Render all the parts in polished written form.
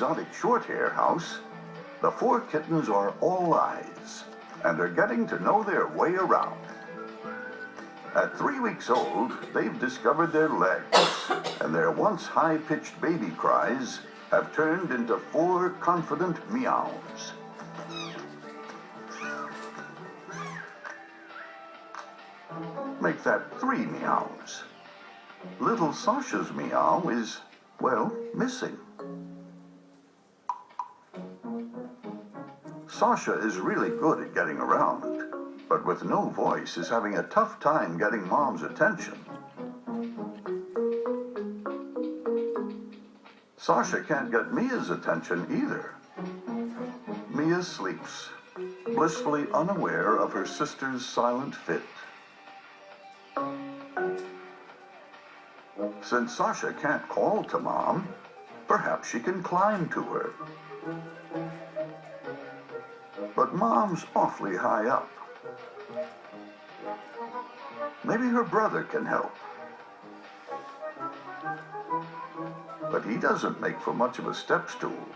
exotic short-hair house, the 4 kittens are all eyes and are getting to know their way around. At 3 weeks old, they've discovered their legs, and their once high-pitched baby cries have turned into 4 confident meows. Make that 3 meows. Little Sasha's meow is, well, missing. Sasha is really good at getting around, but with no voice is having a tough time getting Mom's attention. Sasha can't get Mia's attention either. Mia sleeps, blissfully unaware of her sister's silent fit. Since Sasha can't call to Mom, perhaps she can climb to her. But Mom's awfully high up. Maybe her brother can help. But he doesn't make for much of a step stool.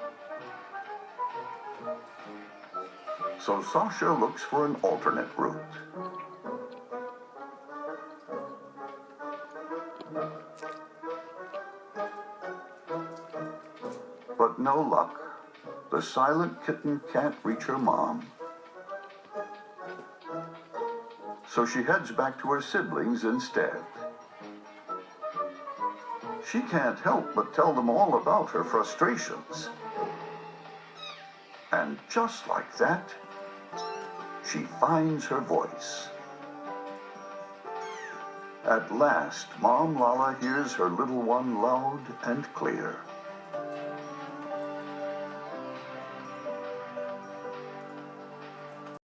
So Sasha looks for an alternate route. But no luck. The silent kitten can't reach her mom. So she heads back to her siblings instead. She can't help but tell them all about her frustrations. And just like that, she finds her voice. At last, Mom Lala hears her little one loud and clear.